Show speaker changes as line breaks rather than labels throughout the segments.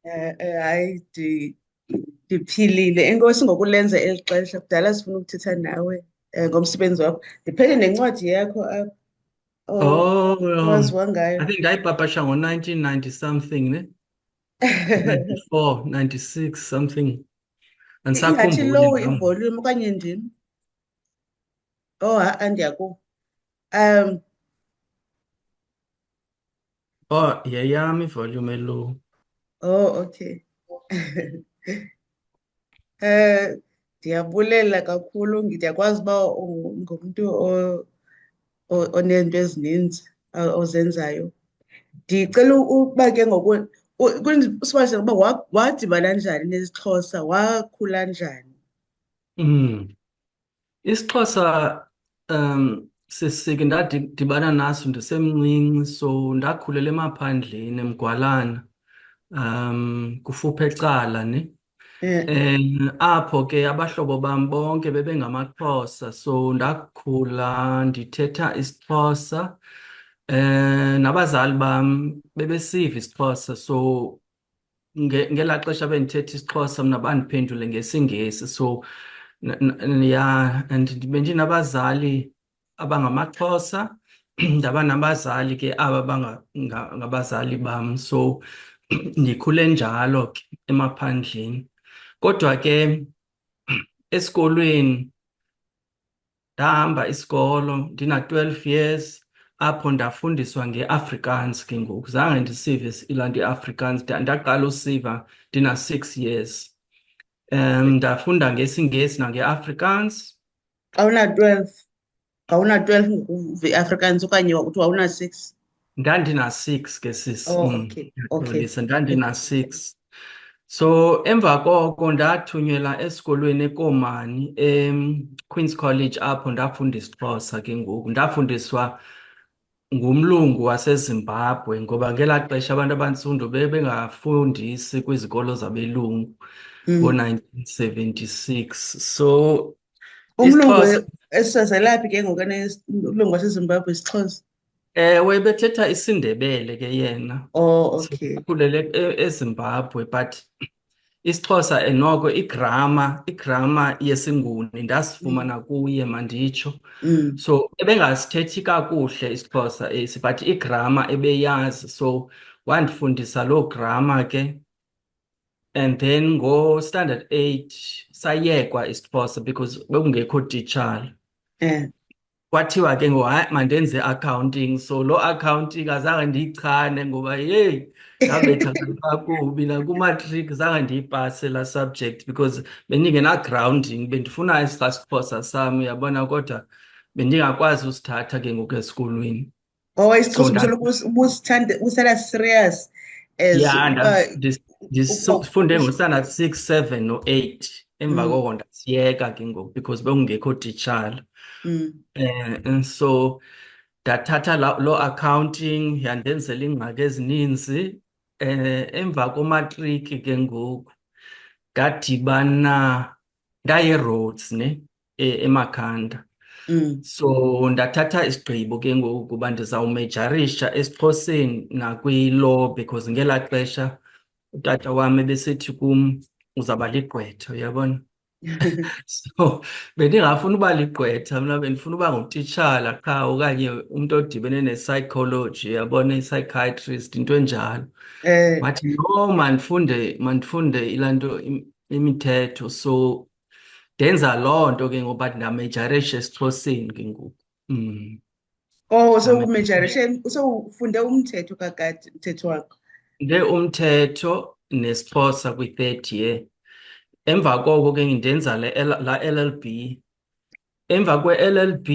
Hayi, ndiphilile. Enkosi ngokulenza eli xesha. Kudala sifuna ukuthetha nawe ngomsebenzi wakho. Ndiphethe nencwadi yakho apha
Oh,
owaziwa ngayo.
I think ndayipapasha ngo-1990 something, ne? 94, 96 something.
Ingathi
Andisakhumbuli
low
nawe.
ivolume okanye ndim. Oh, ha-a ndiyakuva. Um,
Oh, yeyami ivolume lo.
oh, okay. Eh, Ndiyabulela kakhulu. Ndiyakwazi uba ungumntu oneento ezininzi ozenzayo. Ndicela ukuba ke ngoku usibalisele ukuba wadibana njani nesiXhosa, wakhula njani?
IsiXhosa sisike ndadibana naso ndisemncinci, so ndakhulela emaphandleni eMgwalana, kufuphi eCala, ne?
Eh,
Apho ke abahlobo bam bonke bebengamaXhosa, so ndakhula ndithetha isiXhosa. Nabazali bam bebesiva isiXhosa, so ngelaa xesha bendithetha isiXhosa mna bandiphendule ngesiNgesi. So ya, and bendinabazali abangamaXhosa, ndaba nabazali ke aba ngabazali bam, so ndikhule njalo ke emaphandleni. Kodwa ke esikolweni ndahamba isikolo ndina-12 years, apho ndafundiswa ngeAfrikaans. Ke ngoku zange ndisive ilaa nto iAfrikaans, ndaqala usiva ndina-6 years. Ndafunda ngesiNgesi nangeAfrikaans.
Awuna-12, awuna-12 ngokuva iAfrikaans okanye uthi wawuna-6?
Ndandina-6 ke sis,
Oh, okay, okay.
ndiyaxolisa, ndandina-6. So emva koko ndathunyelwa esikolweni eKomani, Queen's College, apho ndafunda isiXhosa. Ke ngoku ndafundiswa ngumlungu waseZimbabwe, ngoba ngelaa xesha abantu abantsundu bebengafundisi kwizikolo zabelungu
Mm.
ngo-1976. So
Umlungu
isiXhosa,
esazelaphi ke ngoku umlungu waseZimbabwe isiXhosa?
ewe, bethetha isiNdebele ke yena.
Oh,
So
okay.
ndakhulele eZimbabwe, but isiXhosa noko igrama yesiNguni
Mm.
ndasifumana kuye, manditsho.
Mm.
So ebengasithethi kakuhle isiXhosa esi, but igrama ebeyazi, so wandifundisa loo grama ke. And then ngo-standard 8 sayekwa isiXhosa because bekungekho titshala.
Eh.
Kwathiwa ke ngo hayi mandenze accounting, so loo accounting azange ndiyichane ngoba yeyi ndabetha kakubi. Nakumatriki zange ndiyipase laa subject because bendingena-grounding, bendifuna esaa siXhosa sam, uyabona, kodwa bendingakwazi usithatha ke ngoku esikolweni.
Oh,
So
isiXhosa ubusoloko ubusithanda, ubusela serious as
ya
uba ukuba
ndifunde ngo-standard 6, 7 no-8. Emva
Mm.
koko ndasiyeka ke ngoku because bekungekho titshala.
Mm.
So ndathatha loo accounting yandenzela iingxaki ezininzi. Emva komatriki ke ngoku ndaya eRhodes, ne, eMakhanda.
Mm.
So ndathatha isigqibo ke ngoku kuba ndizawumejarisha esiXhoseni nakwi-law, because ngelaa xesha utata wam ebesithi kum uzawuba ligqwetha, uyabona. So bendingafuni uba ligqwetha, mna bendifuna uba ngutitshala qha okanye umntu odibene ne-psychology, yabona, i-psychiatrist, into enjalo.
Eh,
Wathi no, mandifunde ilaa nto imithetho. So ndenza loo nto ke ngoku, but ndamejarisha esiXhoseni ke ngoku.
oh,
Ndamejarisha
usowufunde umthetho kakade, umthetho wakho.
umthetho nesiXhosa kwi-third year. Emva koko ke ndenza la LLB. Emva kwe-LLB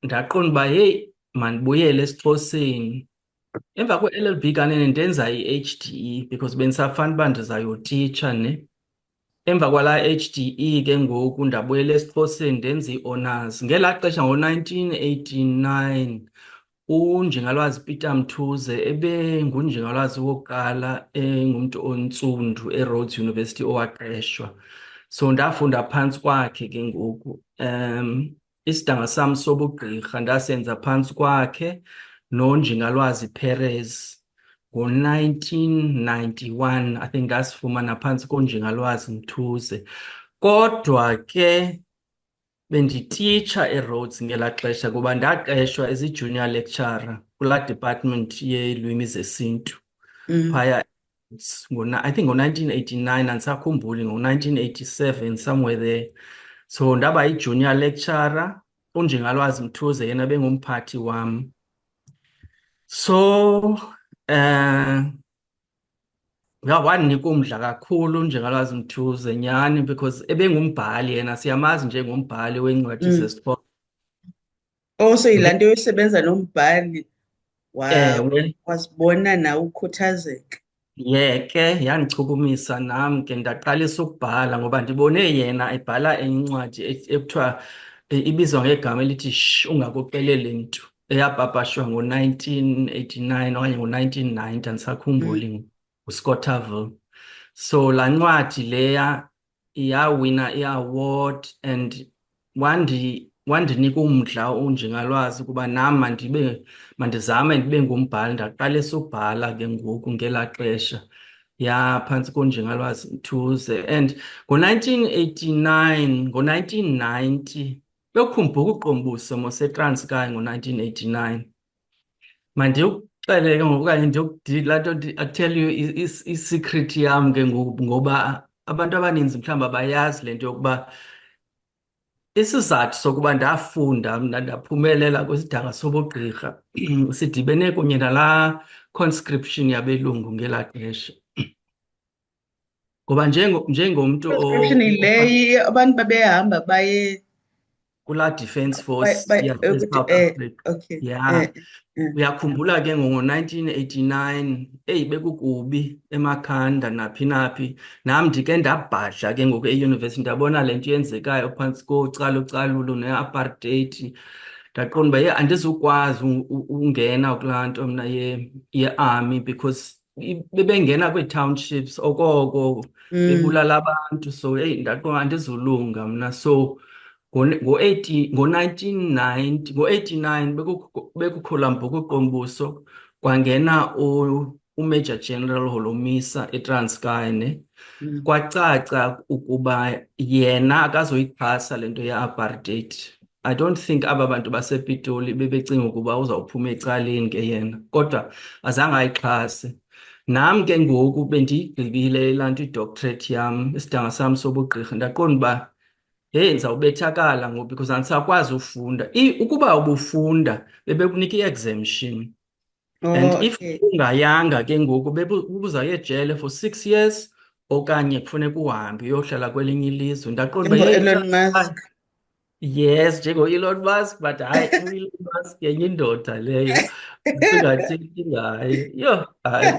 ndaqonda uba heyi, mandibuyele esiXhoseni. Emva kwe-LLB kanene ndenza i-HDE because bendisafana uba ndizayotitsha, ne. Emva kwalaa HDE ke ngoku ndabuyela esiXhoseni ndenza ii-honours. Ngelaa xesha ngo-1989 uNjingalwazi Peter Mthuze ebengunjingalwazi wokuqala engumntu ontsundu eRhodes University owaqeshwa. So ndafunda phantsi kwakhe ke ngoku. Isidanga sam sobugqirha ndasenza phantsi kwakhe noNjingalwazi Perez ngo-1991, I think ngasifumana phantsi koNjingalwazi Mthuze. Kodwa ke bendititsha eRhodes ngelaa xesha kuba ndaqeshwa as i-junior lecturer kulaa department yeelwimi zesiNtu phaya. I think ngo-1989, andisakhumbuli, ngo-1987, somewhere there. So ndaba yi-junior lecturer, uNjingalwazi Mthuze yena bengumphathi wam. So wandinika umdla kakhulu uNjingalwazi Mthuze nyhani, because ebengumbhali yena, siyamazi njengombhali weencwadi zesiXhosa.
Also yilaa nto yosebenza nombhali
Ewe,
wasibona nawe ukhuthazeka.
ke yandichukumisa nam ke ndaqalisa ukubhala ngoba ndibone yena ebhala incwadi ekuthiwa ibizwa ngegama elithi Shh, Ungakuxeleli Mntu, eyapapashwa ngo-1989 okanye ngo-1990, andisakhumbuli, nguScotterville. So laa ncwadi leya yawina i-award and wandinika umdla uNjingalwazi ukuba nam mandizame ndibe ngumbhali. Ndaqalisa ukubhala ke ngoku ngelaa xesha phantsi koNjingalwazi Mthuze. And ngo-1989, ngo-1990 bekhumbuka uQombuso moseTranskei ngo-1989. Mandikuxelele ke ngoku okanye laa nto, I tell you i-secret yam ke ngoku, ngoba abantu abaninzi mhlawumbi abayazi le nto yokuba isizathu sokuba ndafunda mna ndaphumelela kwisidanga sobugqirha sidibene kunye nalaa conscription yabelungu ngelaa xesha. Ngoba njengomntu
Conscription le abantu babehamba baye
kulaa Defence Force eSouth Africa.
okay.
Uyakhumbula ke ngo-1989, bekukubi eMakhanda naphi naphi. Nam ndike ndabhadla ke ngoku eyunivesithi, ndabona le nto yenzekayo phantsi kocalucalulo ne-apartheid. Ndaqonda uba andizukwazi ungena kulaa nto mna ye-army, because bebengena kwii-townships okoko bebulala abantu. So ndaqonda andizulunga mna. So ngo-1990, ngo-89 bekukho uQombuso, kwangena uMajor General Holomisa eTranskei ne. Kwacaca ukuba yena akazoyixhasa le nto ye-apartheid. I don't think aba bantu basePitoli bebecinga ukuba uzawuphuma ecaleni ke yena, kodwa azange ayixhase. Nam ke ngoku bendiyigqibile laa nto idoctorate yam, isidanga sam sobugqirha, ndaqonda uba ndizawubethakala ngoku because andisakwazi ufunda. Ukuba ubufunda bebekunika i-exemption, and if ungayanga ke ngoku ubuzawuya ejele for 6 years okanye kufuneka uhambe uyohlala kwelinye ilizwe. Ndaqonda uba
Elon Musk.
Yes, njengo-Elon Musk, but hayi, u-Elon Musk yenye indoda leyo, singathethi ngaye. Yho, hayi.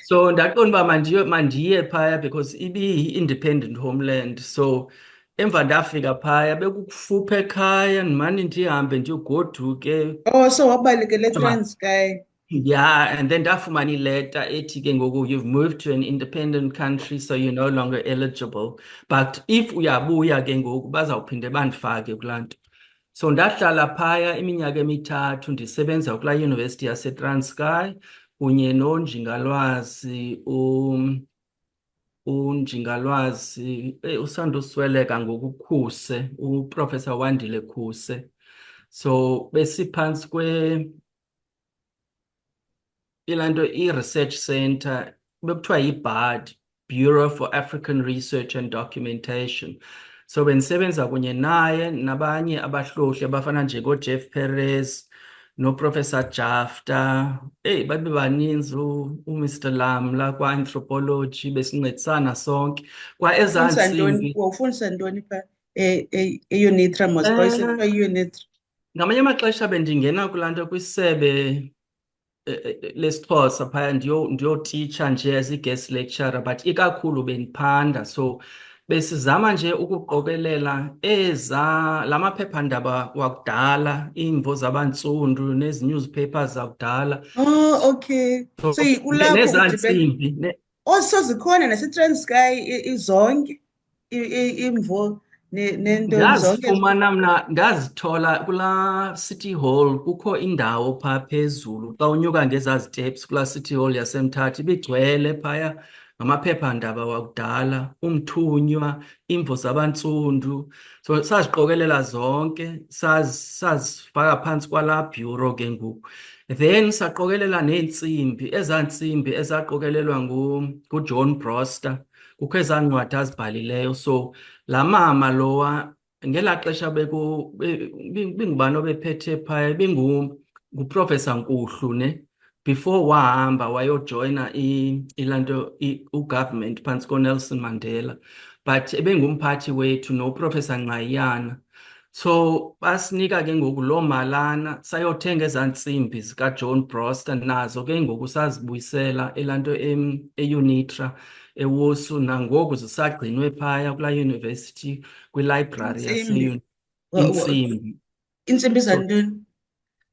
So ndaqonda uba mandiye phaya because ibiyi-independent homeland. So emva ndafika phaya bekukufuphi ekhaya, ndimane ndihambe ndiyogoduke.
So wabalekela eTranskei.
Yeah, and then ndafumana ileta ethi ke ngoku, you've moved to an independent country, so you're no longer eligible. But if uyabuya ke ngoku bazawuphinde bandifake kulaa nto. So ndahlala phaya iminyaka emithathu ndisebenza kulaa University yaseTranskei kunye noNjingalwazi, uNjingalwazi usandusweleka ngoku, Khuse, uProfessor Wandile Khuse. So besiphantsi ilaa nto i-research center bekuthiwa yi-BARD, Bureau for African Research and Documentation. So bendisebenza kunye naye nabanye abahlohli abafana njengoJeff Perez noProfessor Jafta. Babe baninzi, uMr Lamla kwa-anthropology, besincedisana sonke kwa-ezantsimbi.
Wawufundisa ntoni phaa e-UNITRA mos kwayisekuthwa i-UNITRA?
Ngamanye amaxesha bendingena kulaa nto kwisebe lesiXhosa phaya ndiyotitsha nje as i-guest lecturer, but ikakhulu bendiphanda. So besizama nje ukuqokelela la maphephandaba wakudala, iimvo zabantsundu nezi newspapers zakudala.
Okay. So kulapho
nezantsimbi
so zikhona naseTranskei zonke iimvo nentoni zonke
Ngazifumana mna ngazithola kula City Hall, kukho indawo phaa phezulu xa unyuka ngezaa steps kula City Hall yaseMthatha ibigcwele phaya ngamaphephandaba wakudala, umthunywa, imvo zabantsundu. So saziqokelela zonke sazifaka phantsi kwalaa bureau ke ngoku. Then saqokelela neentsimbi, ezaa ntsimbi ezaqokelelwa nguJohn Broster. Kukho ezaa ncwadi azibhalileyo. So laa mama lowa ngelaa xesha bingubani obephethe phaya nguProfessor Nkuhlu ne, before wahamba wayojoyina ilaa nto ugovernment phantsi koNelson Mandela, but ebengumphathi wethu noProfessor Nqayana. So basinika ke ngoku loo malana sayothenga ezaa ntsimbi zikaJohn Broster, nazo ke ngoku sazibuyisela elaa nto eUnitra eWosu, nangoku zisagcinwe phaya kulaa university kwilibrary
intsimbi
intsimbi.
iintsimbi
So
zantoni?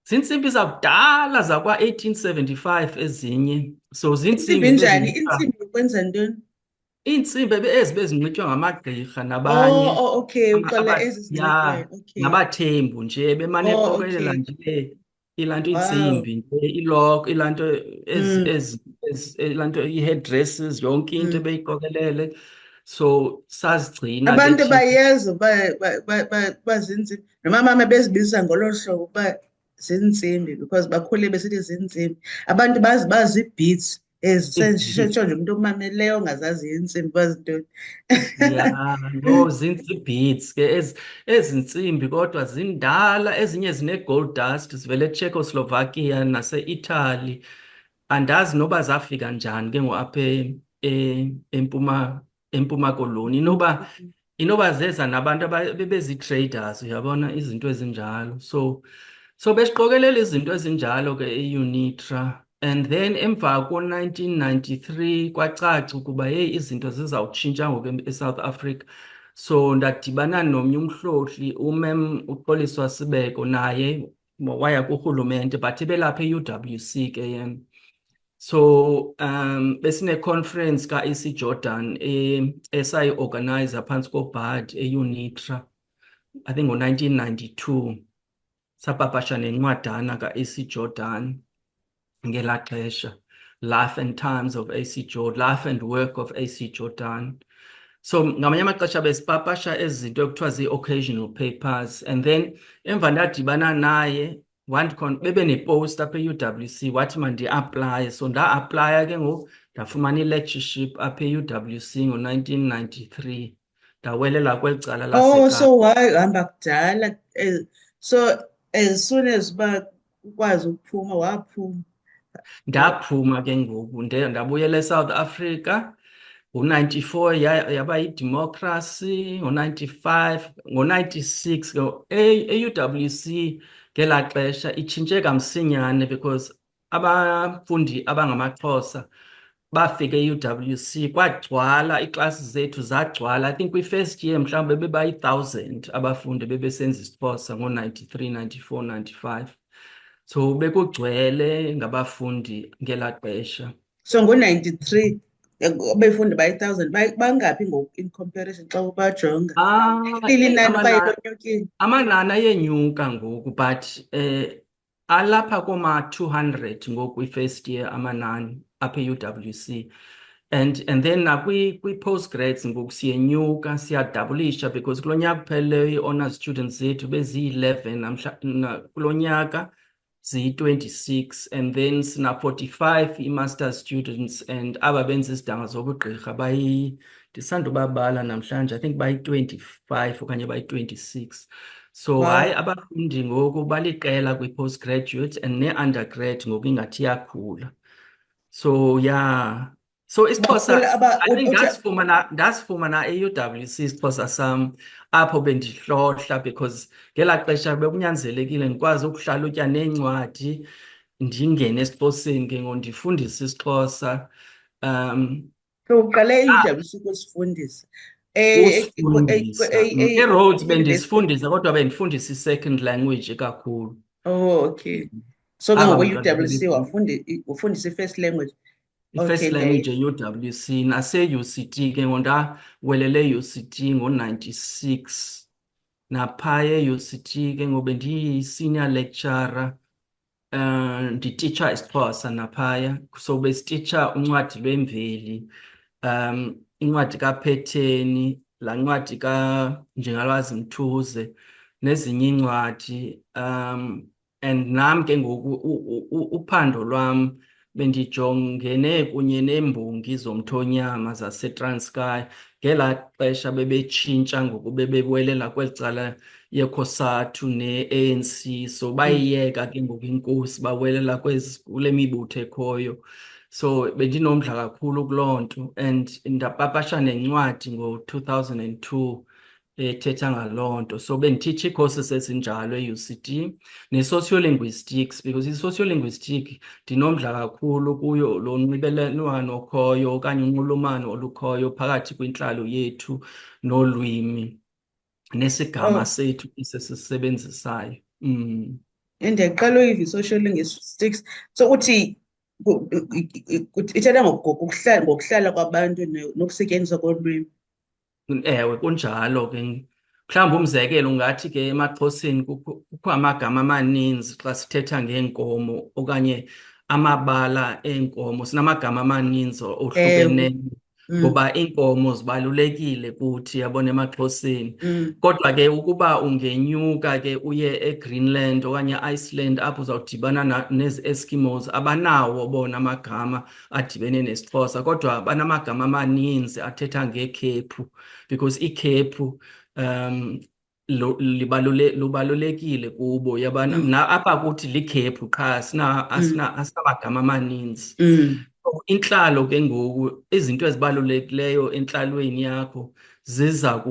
ziintsimbi zakudala zakwa-1875 ezinye. So
Intsimbi
ziintsimbi
njani?
bezinxitywa,
Intsimbi ukwenza ntoni?
iintsimbi ezi bezinxitywa ngamagqirha nabanye
Okay,
ama-
uxolela
aba-
ezi zinxitywayo.
ya
Okay.
nabathembu nje bemane eqokelela
Okay.
nje ilaa nto
Wow.
intsimbi nje iloko, ilaa nto
Mm,
ilaa nto ii-headdresses, yonke into
mm.
beyiqokelele. So sazigcina ke
Abantu
thina.
bayazi uba ziintsimbi. Nomamama bezibizisa ngolo hlobo uba ziintsimbi because bakhule besithi ziintsimbi. Abantu bazi ii-beads
Ii-beads.
sitsho nje umntu omameleyo ongazaziyo iintsimbi uba zintoni.
Ya, no, ziintsi-beads ke ezi ntsimbi, kodwa zindala, ezinye zine-gold dust, zivele eCzechoslovakia nase-Italy. Andazi noba zafika njani ke ngoku apha eMpuma Koloni. Inoba zeza nabantu bebezi-traders, uyabona izinto ezinjalo. So besiqokelela izinto ezinjalo ke eUnitra. And then emva ko-1993 kwacaca ukuba yeyi izinto zizawutshintsha ngoku eSouth Africa. So ndadibana nomnye umhlohli, umem uXoliswa Sibeko, naye waya kurhulumente but ebelapha e-UWC ke yena. So besine-conference ka-AC Jordan esayi-organizer phantsi koBud eUnitra, I think ngo-1992. Sapapasha nencwadana ka-AC Jordan ngelaa xesha, Life and Times of AC Jordan, Life and Work of AC Jordan. So ngamanye amaxesha besipapasha ezi zinto ekuthiwa zii-occasional papers. And then emva ndadibana naye bebe nepost apha e-UWC, wathi mandi-aplaye. So nda-aplaya ke ngoku ndafumana i-lectureship apha e-UWC ngo-1993, ndawelela kweli cala laseKapa.
So wahamba kudala. So as soon as uba ukwazi ukuphuma waphuma.
Ndaphuma ke ngoku ndabuyela eSouth Africa. Ngo-94 yaba yidemocracy, ngo-95, ngo-96 e-UWC ngelaa xesha itshintshe kamsinyane because abafundi abangamaXhosa bafika e-UWC, kwagcwala, iiklasi zethu zagcwala. I think kwi-first year mhlawumbi bebayi-1,000 abafundi bebesenza isiXhosa ngo-93, 94, 95. So bekugcwele ngabafundi ngelaa xesha.
So ngo-93 abefundi bayi-1,000 bangaphi ngoku in comparison xa ubajonga? Linani okanye bonyukile?
Amanani ayenyuka ngoku, but alapha kooma-200 ngoku kwi-first year amanani apha e-UWC. And then nakwi-postgrads ngoku siyenyuka, siyadabulisha because kulo nyaka uphelileyo ii-honors students zethu beziyi-11, kulo nyaka ziyi-26, and then sina-45 i-master students, and aba benza izidanga zobugqirha ndisandubabala namhlanje, I think bayi-25 okanye bayi-26. So
Wow.
hayi, abafundi ngoku baliqela kwi-postgraduate and ne-undergrad ngoku ingathi iyakhula. So yeah, so isiXhosa, I think ndasifumana e-UWC isiXhosa sam apho bendihlohla because ngelaa xesha bekunyanzelekile ndikwazi ukuhlalutya neencwadi, ndingene esiXhoseni ke ngoku ndifundise isiXhosa.
So uqale e-UWC ukusifundisa?
Usifundisa eRhodes
University?
bendisifundisa, kodwa bendifundisa i-second language kakhulu.
Okay. So ke
Aba
ngoku
bantwana
e-UWC ufundisa i-first language? Okay,
i-first language e-UWC nase-UCT ke ngondawelele UCT ngo-96 naphaya e-UCT ke ngobe ndiyi-senior lecturer ndititsha isiXhosa naphaya so besititsha uncwadi lwemveli incwadi kaPhetheni laa ncwadi kaNjingalwazi Mthuze nezinye iincwadi and nam ke ngoku uphando lwam bendijongene kunye neembongi zomthonyama zaseTranskei ngelaa xesha bebetshintsha ngoku bebewelela kweli cala yeCOSATU ne-ANC so bayiyeka ke ngoku inkosi bawelela kule mibutho ekhoyo so bendinomdla kakhulu kuloo nto and ndapapasha nencwadi ngo-2002 ethetha ngaloo nto so bendititsha ii-courses ezinjalo e-UCT ne-sociolinguistics because i-sociolinguistic ndinomdla kakhulu kuyo lo nxibelelwano okhoyo okanye unxulumano olukhoyo phakathi kwintlalo yethu nolwimi nesigama
Oh,
sethu esisisebenzisayo.
ndiyaqala uyiva i-social linguistics. So uthi ithetha ngokuhlala kwabantu nokusetyenziswa kolwimi.
Ewe, kunjalo ke. Mhlawumbi umzekelo ungathi ke emaXhoseni kukho amagama amaninzi xa sithetha ngeenkomo okanye amabala eenkomo. Sinamagama amaninzi
Ewe.
ohlukeneyo
Mm,
ngoba iinkomo zibalulekile kuthi yabona emaXhoseni.
mm,
Kodwa ke ukuba ungenyuka ke uye eGreenland okanye Iceland apho uzawudibana nezi Eskimos abanawo bona amagama adibene nesiXhosa kodwa banamagama amaninzi athetha ngekhephu because ikhephu lubalulekile kubo yabana
mm,
apha kuthi likhephu qha
mm,
asinamagama amaninzi.
mm,
Intlalo ke ngoku izinto ezibalulekileyo entlalweni yakho ziza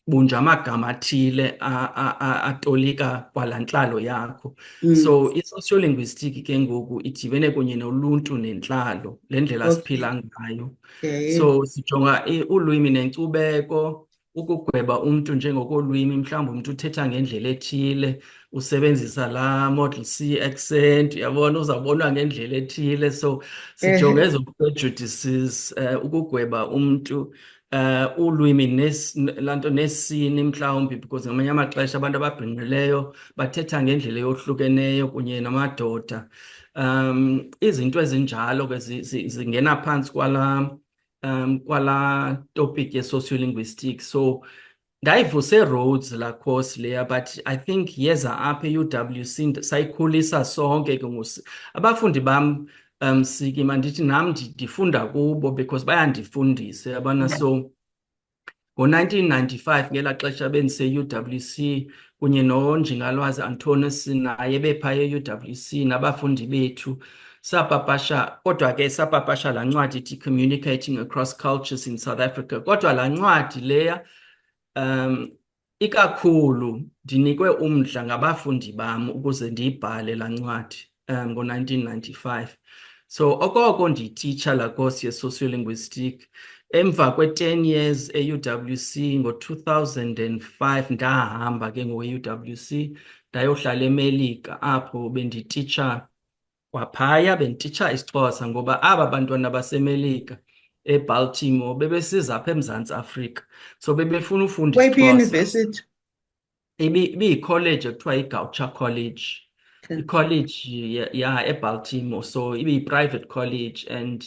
bunje amagama athile atolika kwalaa ntlalo yakho
mm.
so i-sociolinguistic ke ngoku idibene kunye noluntu nentlalo le ndlela
Okay.
siphila ngayo
Yeah.
so sijonga ulwimi nenkcubeko ukugweba umntu njengokolwimi mhlawumbi umntu uthetha ngendlela ethile usebenzisa laa Model C accent uyabona uzawubonwa ngendlela ethile so sijonga ezo prejudices ukugweba umntu ulwimi laa nto nesini mhlawumbi because ngamanye amaxesha abantu ababhinqileyo bathetha ngendlela eyohlukeneyo kunye namadoda izinto ezinjalo ke zingena phantsi kwala topic ye-sociolinguistics so ndayivusa eRhodes laa course leya but I think yeza apha e-UWC sayikhulisa sonke ke abafundi bam siki mandithi nam ndifunda kubo because bayandifundisa yabona so ngo-1995 ngelaa xesha bendise-UWC kunye noNjingalwazi Antonis naye bephaya e-UWC nabafundi bethu sapapasha kodwa ke sapapasha laa ncwadi ithi Communicating Across Cultures in South Africa kodwa laa ncwadi leya ikakhulu ndinikwe umdla ngabafundi bam ukuze ndiyibhale laa ncwadi ngo-1995 so okoko ndiyititsha laa course ye-sociolinguistic emva kwe-10 years e-UWC ngo-2005 ndahamba ke ngoku-UWC ndayohlala eMelika apho bendititsha kwaphaya bendititsha isiXhosa ngoba aba bantwana baseMelika eBaltimore bebesiza apha eMzantsi Afrika so bebefuna ufunda
Kweyiphi
isiXhosa
iyunivesithi?
ibiyikholeji ekuthiwa iGaucher College
Okay.
ikholeji eBaltimore so ibiyi-private college and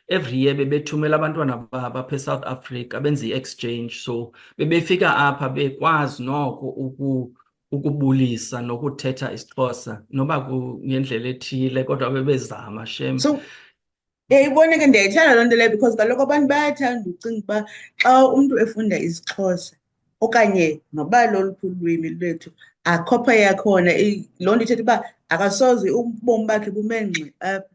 every year bebethumela abantwana babo apha eSouth Africa benze i-exchange so bebefika apha bekwazi noko ukubulisa nokuthetha isiXhosa noba ngendlela ethile kodwa bebezama shem.
So uyayibona ke ndiyayithanda loo nto leyo because kaloku abantu bayathanda ucinga uba xa umntu efunda isiXhosa okanye noba loluphi ulwimi lwethu akho phaya khona loo nto ithetha uba akasoze ubomi bakhe bume ngxi apha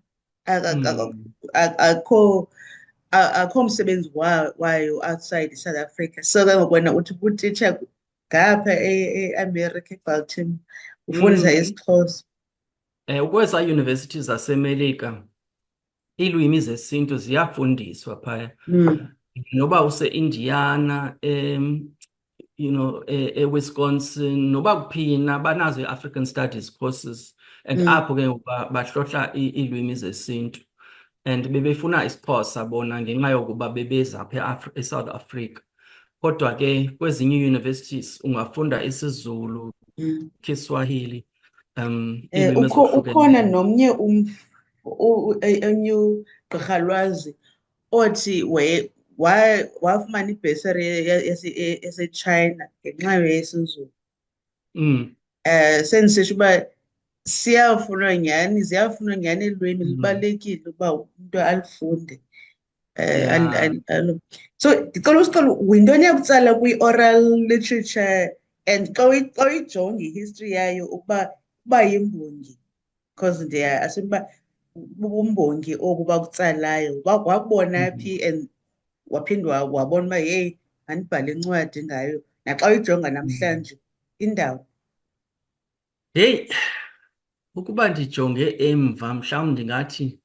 akho msebenzi wayo outside South Africa so ke ngoku wena uthi ubutitsha ngapha eAmerica eBaltimore ufundisa isiXhosa.
Ukwezaa yunivesithi zaseMelika iilwimi zesintu ziyafundiswa phaya noba use-Indiana eWisconsin noba kuphina banazo i-African Studies courses and apho ke ngoku bahlohla iilwimi zesintu and bebefuna isiXhosa bona ngenxa yokuba bebeza apha eSouth Africa. Kodwa ke kwezinye universities ungafunda isiZulu, Kiswahili, iilwimi
Ukhona
ezohlukeneyo.
nomnye enye ugqirha lwazi othi wafumana ibhesari yaseChina ngenxa yesiZulu. Sendisitsho uba ziyafunwa nyhani iilwimi, libalulekile ukuba umntu alifunde.
Yeah.
So ndicela usixole, yintoni yakutsala kwi-oral literature, and xa uyijonga i-history yayo uba yimbongi, because ndiyaassume uba bubumbongi obu bakutsalayo wakubona phi, and waphinde wabona uba yeyi, mandibhale incwadi ngayo, naxa uyijonga namhlanje indawo.
Heyi, ukuba ndijonge emva mhlawumbi ndingathi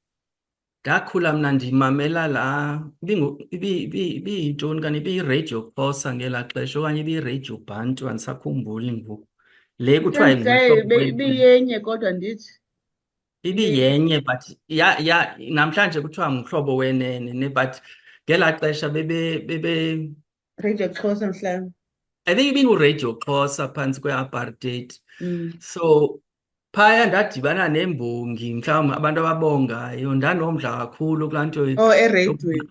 ndakhula mna ndimamela ibiyintoni kanti ibiyiRadio Xhosa ngelaa xesha okanye ibiyiRadio Bantu, andisakhumbuli ngoku. Le kuthiwa ngumhlobo
ibiyenye kodwa ndithi
ibiyenye, but namhlanje kuthiwa ngumhlobo wenene but ngelaa xesha
Radio Xhosa mhlawumbi.
I think ibinguRadio Xhosa phantsi kwe-apartheid. So phaya ndadibana nembongi mhlawumbi abantu ababongayo, ndanomdla kakhulu kulaa nto
Ereyidweni.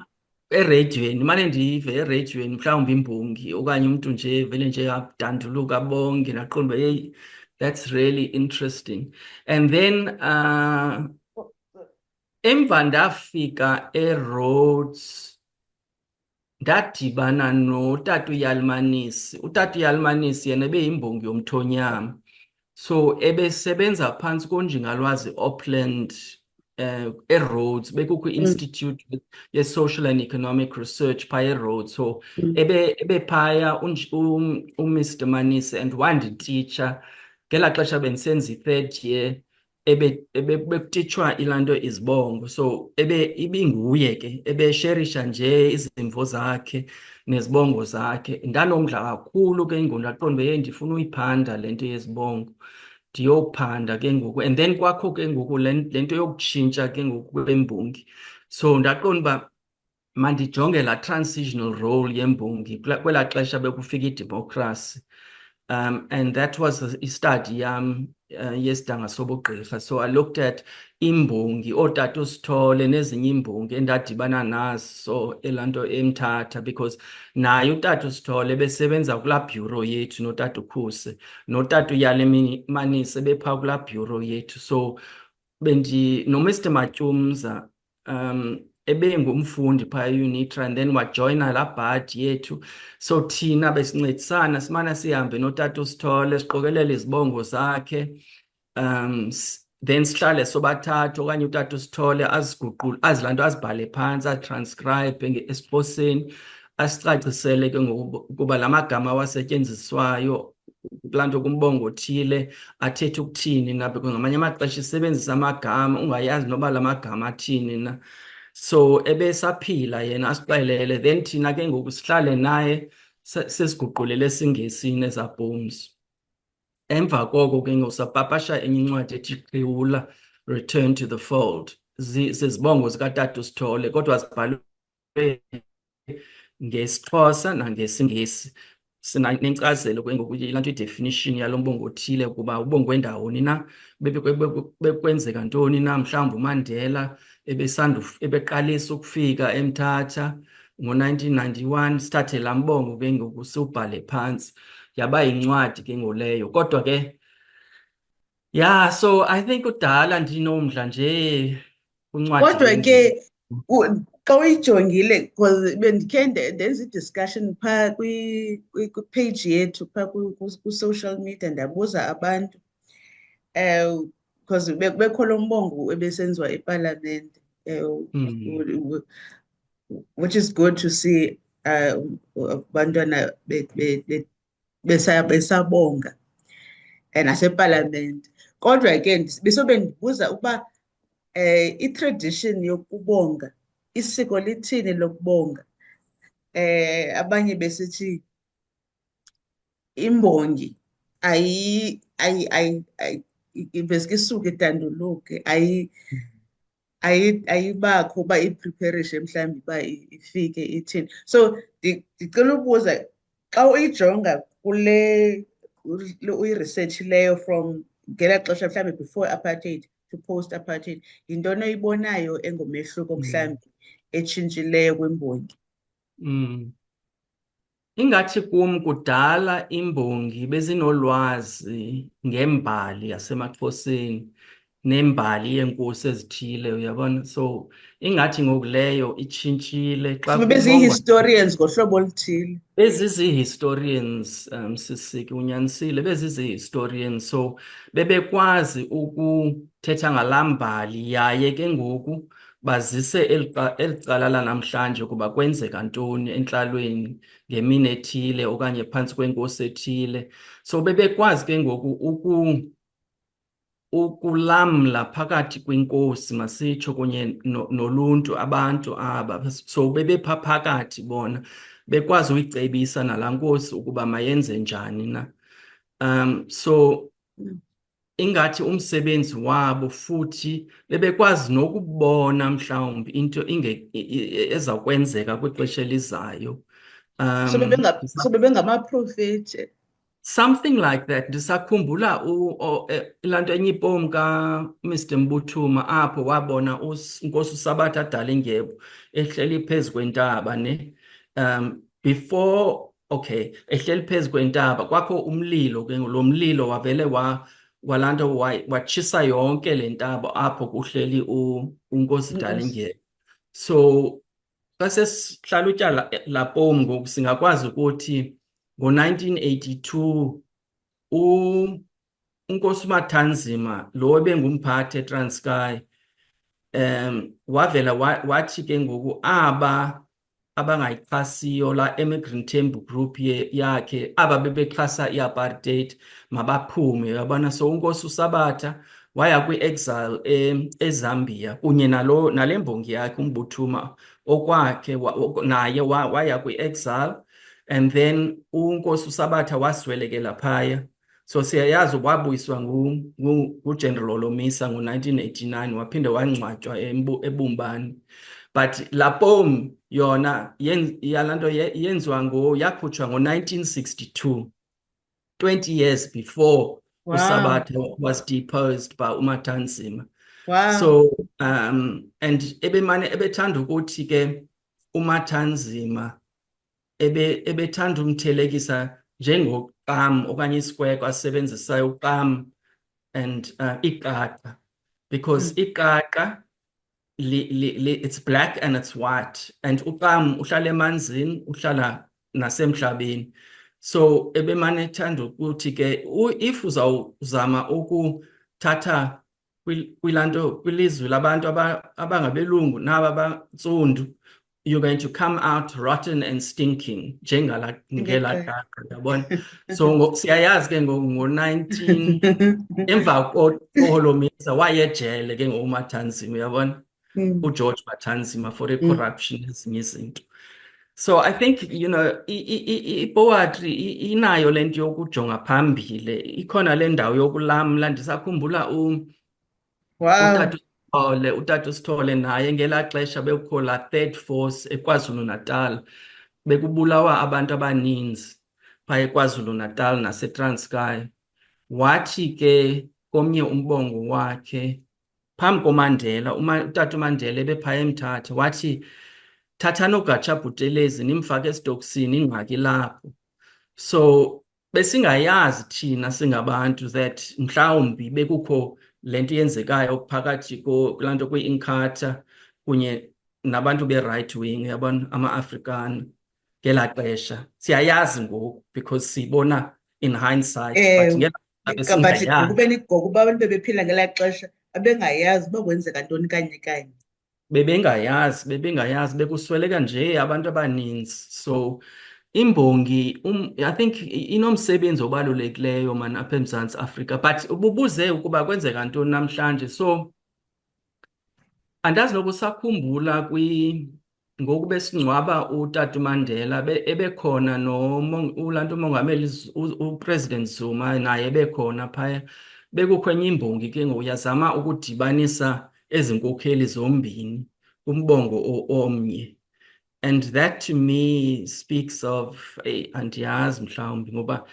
ereyidweni, ndimane ndiyive ereyidweni mhlawumbi imbongi okanye umntu nje vele nje adanduluka abonge, ndaqonda uba yeyi, that's really interesting. And then emva ndafika eRhodes ndadibana notata uYalmanisi. Utata uYalmanisi yena ebeyimbongi yomthonyama, so ebesebenza phantsi konjingalwazi Auckland, eRhodes, bekukho i-Institute ye-Social and Economic Research phaya eRhodes. So ebephaya uMr Manisi and wandititsha ngelaa xesha bendisenza i-third year, bekutitshwa ilaa nto izibongo. So ibinguye ke ebesherisha nje izimvo zakhe nezibongo zakhe. Ndanomdla kakhulu ke ngoku, ndaqonda uba ndifuna uyiphanda le nto yezibongo, ndiyophanda ke ngoku. And then kwakho ke ngoku le nto yokutshintsha ke ngoku kwembongi, so ndaqonda uba mandijonge laa transitional role yembongi kwelaa xesha bekufika idemokhrasi. And that was i-study yam yesidanga sobugqirha. So I looked at imbongi, ootata uSithole nezinye imbongi endadibana nazo elaa nto eMthatha, because naye utata uSithole besebenza kulaa bureau yethu notata uKhuse, notata uYalmanisi ebephaa kulaa bureau yethu. So noMr Matyumza ebengumfundi phaya eUnitra, and then wajoyina laa bhadi yethu. So thina besincedisana, simana sihambe notata uSithole siqokelela izibongo zakhe, then sihlale sobathathu okanye utata uSithole aziguqule, laa nto azibhale phantsi, azitranscribe esiXhoseni, asicacisele ke ngokuba la magama awasetyenziswayo kulaa nto kumbongo othile athethe ukuthini na, because ngamanye amaxesha isebenzisa amagama ungayazi noba la magama athini na. So ebesaphila yena asixelele, then thina ke ngoku sihlale naye sesiguqulele esiNgesini ezaa poems. Emva koko ke ngoku sapapasha enye incwadi ethi Qhiwula, Return to the Fold, zizibongo zikatata uSithole kodwa zibhalwe ngesiXhosa nangesiNgesi. Sinenkcazelo ke ngoku ilaa nto i-definition yalo mbongo othile, ukuba ubongwe ndawoni na, bekwenzeka ntoni na. Mhlawumbi uMandela ebeqalisa ukufika eMthatha ngo-1991, sithathe laa mbongo ke ngoku siwubhale phantsi, yaba yincwadi ke ngoleyo. Kodwa ke so I think kudala ndinomdla nje kwincwadi.
Kodwa ke xa uyijongile, because bendikhe ndenza i-discussion phaa kwi-page yethu phaa ku-social media, ndabuza abantu because bekho lo mbongo ebesenziwa epalamente, which is good to see abantwana besabonga nasepalamente. Kodwa ke besobe ndibuza ukuba i-tradition yokubonga, isiko lithini lokubonga. Abanye besithi imbongi iveske isuke itanduluke, ayibakho uba ipreparation mhlawumbi uba ifike ithini. So ndicela ukubuza xa uyijonga uyiresearchileyo from ngelaa xesha mhlawumbi before apartheid to post apartheid, yintoni oyibonayo engumehluko mhlawumbi etshintshileyo kwimbongi?
Ingathi kum kudala imbongi bezinolwazi ngembali yasemaXhoseni nembali yeenkosi ezithile, uyabona. So ingathi ngoku leyo itshintshile xa
So
kubongwa
bebeziyi-historians ngohlobo oluthile.
bezizi-historians, Sisiki, unyanisile, bezizi-historians. So bebekwazi ukuthetha ngalaa mbali, yaye ke ngoku bazise eli cala lanamhlanje ukuba kwenzeka ntoni entlalweni ngemini ethile okanye phantsi kwenkosi ethile. So bebekwazi ke ngoku ukulamla phakathi kwinkosi, masitsho, kunye noluntu, abantu aba. So bebepha phakathi bona, bekwazi uyicebisa nalaa nkosi ukuba mayenze njani na. So ingathi umsebenzi wabo, futhi bebekwazi nokubona mhlawumbi into ezawukwenzeka kwixesha elizayo.
So bebengamaprofethi.
Something like that. Ndisakhumbula laa nto enye ipomu kaMr Mbuthuma apho wabona uNkosi uSabatha Dalindyebo ehleli phezu kwentaba ne. Okay, ehleli phezu kwentaba kwakho umlilo, ke lo mlilo wavele walaa nto watshisa yonke le ntaba apho kuhleli uNkosi Dalindyebo. So xa sesihlalutya laa pomu ngoku singakwazi ukuthi ngo-1982 uNkosi uMathanzima, lo ebengumphathi eTranskei, wavela wathi ke ngoku aba abangayixhasiyo laa Emigrant Tembu Group yakhe, aba bebexhasa i-apartheid, mabaphume, uyabona. So uNkosi uSabatha waya kwi-exile eZambia kunye nale mbongi yakhe uMbuthuma okwakhe, naye waya kwi-exile. And then uNkosi uSabatha waswelekela phaya. So siyayazi wabuyiswa nguGeneral Holomisa ngo-1989, waphinde wangcwatywa eBumbane. But laa pomu yona yalaa nto yenziwa yakhutshwa ngo-1962, 20 years before uSabatha was deposed by uMathanzima. So and ebethanda ukuthi ke uMathanzima ebethanda umthelekisa njengoQam okanye isikweko asisebenzisayo, uQam and iqaqa, because iqaqa it's black and it's white, and uQam uhlala emanzini, uhlala nasemhlabeni. So ebemane ethanda ukuthi ke if uzawuzama ukuthatha kwilizwe labantu abangabelungu naba abantsundu, you're going to come out rotten and stinking ngelaa qaqa, yabona. So siyayazi ke ngo-19 emva koHolomisa wayejele ke ngoUMathanzima, uyabona, uGeorge Mathanzima, for i-corruption ezinye izinto. So I think, i-poetry inayo le nto yokujonga phambili, ikhona le ndawo yokulamla. Ndisakhumbula uTata uSithole naye ngelaa xesha bekukho laa Third Force eKwaZulu Natal, bekubulawa abantu abaninzi phaya eKwaZulu Natal naseTranskei. Wathi ke komnye umbongo wakhe phambi koMandela, uTata uMandela ebephaya eMthatha, wathi thathani uGatsha Buthelezi nimfake esitokisini, ingxaki lapho. So besingayazi thina singabantu that mhlawumbi bekukho le nto yenzekayo phakathi kulaa nto kwi-Inkatha kunye nabantu be-right wing, yabona, ama-Afrikaner ngelaa xesha. Siyayazi ngoku because siyibona in hindsight, but
besingayazi. Ngokuba abantu bebephila ngelaa xesha abengayazi uba kwenzeka ntoni kanye kanye.
Bebengayazi, bekusweleka nje abantu abaninzi. So imbongi, I think inomsebenzi obalulekileyo man apha eMzantsi Afrika, but ububuze ukuba kwenzeka ntoni namhlanje. So andazi noba usakhumbula ngoku besingcwaba uTata uMandela, ebekhona ulaa nto umongameli uPresident Zuma naye ebekhona phaya. Bekukho enye imbongi ke ngoku yazama ukudibanisa ezinkokheli zombini kumbongo omnye. And that to me speaks of andiyazi mhlawumbi ngoba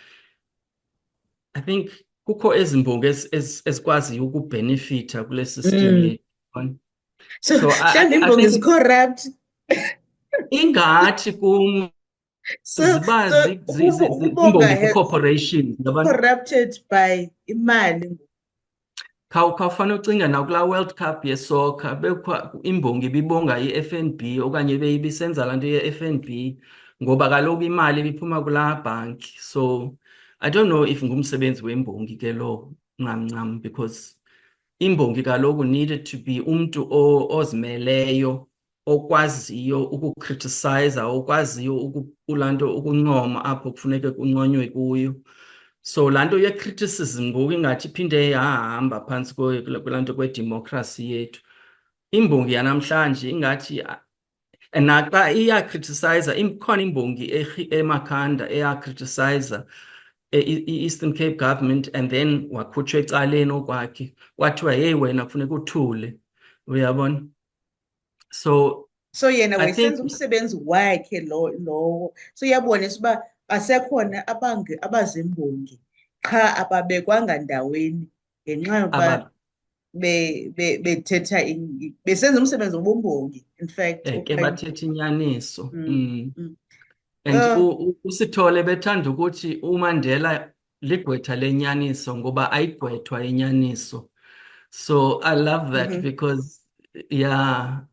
I think kukho ezimbongi ezikwaziyo ukubenefita kule system yethu.
So
So
mhlawumbi
I
imbongi
think
zi-corrupt.
ingathi kum
So
ziba
ukubonga
zimbongi kwi-corporations yabona.
corrupted by imali.
Khawufane ucinga nakulaa World Cup yesoccer bekho imbongi ibibonga i-F_N_B okanye beyibisenza laa nto ye-F_N_B ngoba kaloku imali ibiphuma kulaa bhanki. So I don't know if ngumsebenzi wembongi ke lo ncam because imbongi kaloku needed to be umntu ozimeleyo okwaziyo ukukriticize, okwaziyo kulaa nto ukuncoma apho kufuneke kunconywe kuyo. So laa nto ye-criticism ngoku ingathi iphinde yahamba phantsi kulaa nto kwedemokhrasi yethu. Imbongi yanamhlanje ingathi naxa iyakriticize, ikhona imbongi eMakhanda eyakriticize i-Eastern Cape government and then wakhutshwa ecaleni okwakhe kwathiwa yeyi wena kufuneka uthule, uyabona. So
yena
I think
wayesenza umsebenzi wakhe lowo. So iyabonisa uba basekhona abazimbongi qha ababekwanga ndaweni ngenxa yokuba bethetha besenza umsebenzi wobumbongi in fact
ke bathetha inyaniso.
Oh.
And uSithole bethanda ukuthi uMandela ligqwetha lenyaniso ngoba ayigqwethwa inyaniso. So I love that because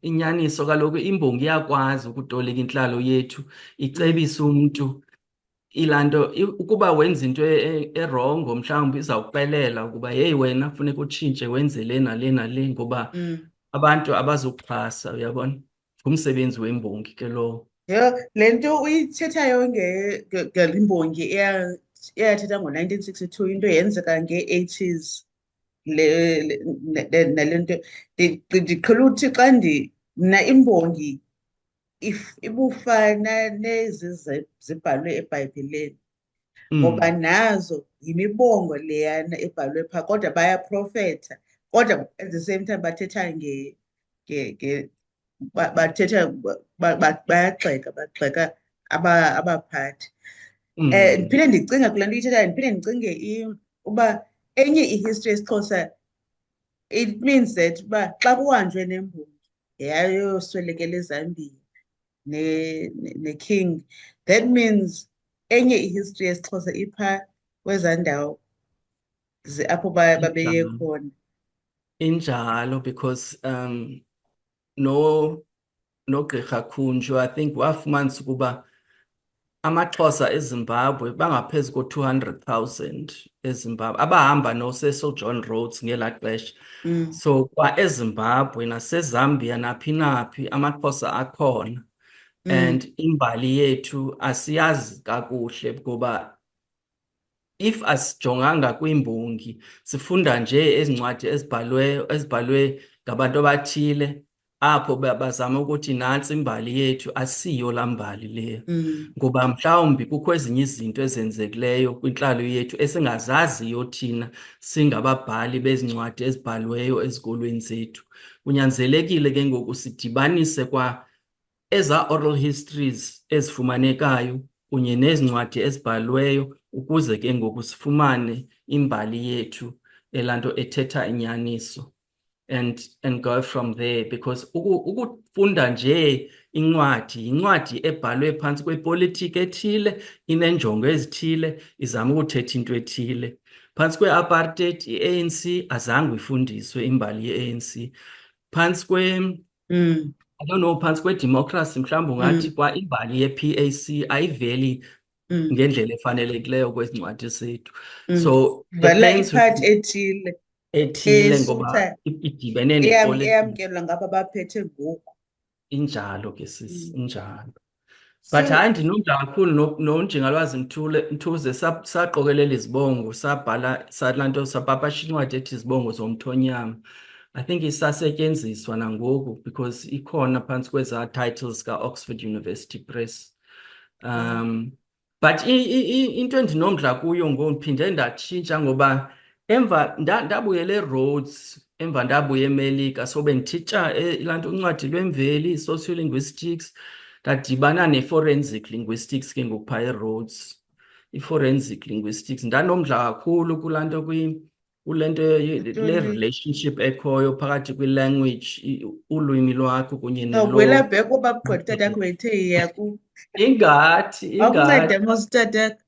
inyaniso kaloku imbongi iyakwazi ukutolika intlalo yethu, icebise umntu ilaa nto ukuba wenza into erongo mhlawumbi izawuxelela ukuba yeyi wena funeka utshintshe wenze le nale nale ngoba abantu abazukuxhasa, uyabona. Ngumsebenzi wembongi ke lowo.
Le nto uyithethayo ngelimbongi eyathetha ngo-1962 into yenzeka ngee-80s nale nto ndiqhela uthi xa mna imbongi ibufana nezi zibhalwe eBhayibhileni ngoba nazo yimibongo leyana ebhalwe phaa kodwa bayaprofetha kodwa at the same time bathetha bagxeka abaphathi. Ndiphinde ndicinga kule nto uyithethayo, ndiphinde ndicinge uba enye i-history yesiXhosa, it means that uba xa kuhanjwe nembongi yayoswelekela eZambia ne-king, that means enye i-history yesiXhosa iphaa kwezaa ndawo apho babeye khona.
Injalo because noGqirha Khunjwa I think wafumanisa ukuba amaXhosa eZimbabwe bangaphezu ko-200,000 eZimbabwe abahamba noCecil John Rhodes ngelaa xesha. So kwa eZimbabwe naseZambia naphi naphi amaXhosa akhona. And imbali yethu asiyazi kakuhle ngoba if asijonganga kwimbongi sifunda nje ezincwadi ezibhalwe ngabantu abathile apho bazama ukuthi nantsi imbali yethu, asiyo laa mbali leyo. Ngoba mhlawumbi kukho ezinye izinto ezenzekileyo kwintlalo yethu esingazaziyo thina singababhali bezincwadi ezibhaliweyo ezikolweni zethu. Kunyanzelekile ke ngoku sidibanise kwa eza oral histories ezifumanekayo kunye nezincwadi ezibhaliweyo ukuze ke ngoku sifumane imbali yethu elaa nto ethetha inyaniso and go from there because ukufunda nje yincwadi ebhalwe phantsi kwepolitiki ethile, inenjongo ezithile, izama ukuthetha into ethile. Phantsi kwe-apartheid i-ANC azange ifundiswe imbali ye-ANC. Phantsi I don't know, phantsi kwedemokhrasi mhlawumbi ungathi kwa imbali ye-PAC ayiveli ngendlela efanelekileyo kwezi ncwadi zethu. So
vala iphathi
ethile ngoba idibene nepolitiki.
eyamkelwa ngapha baphethe ngoku.
Injalo ke sisi, injalo. But hayi ndinomdla kakhulu noNjingalwazi Mthuze saqokelela izibongo sabhala laa nto sapapasha incwadi ethi Izibongo Zomthonyama. I think isasetyenziswa nangoku because ikhona phantsi kwezaa titles ka-Oxford University Press. But into endinomdla kuyo ngoku ndiphinde ndatshintsha ngoba emva ndabuyela eRhodes emva ndabuya eMelika, so bendititsha laa nto uncwadi lwemveli, sociolinguistics, ndadibana ne-forensic linguistics ke ngoku phaya eRhodes. I-forensic linguistics ndanomdla kakhulu kulaa nto kule nto le
Ntoni?
relationship ekhoyo phakathi kwi-language, ulwimi lwakho kunye
Awubuyela
nelo.
back uba gqwetha tatakho wethe yiya
Ingathi
awukuncede mos tatakho.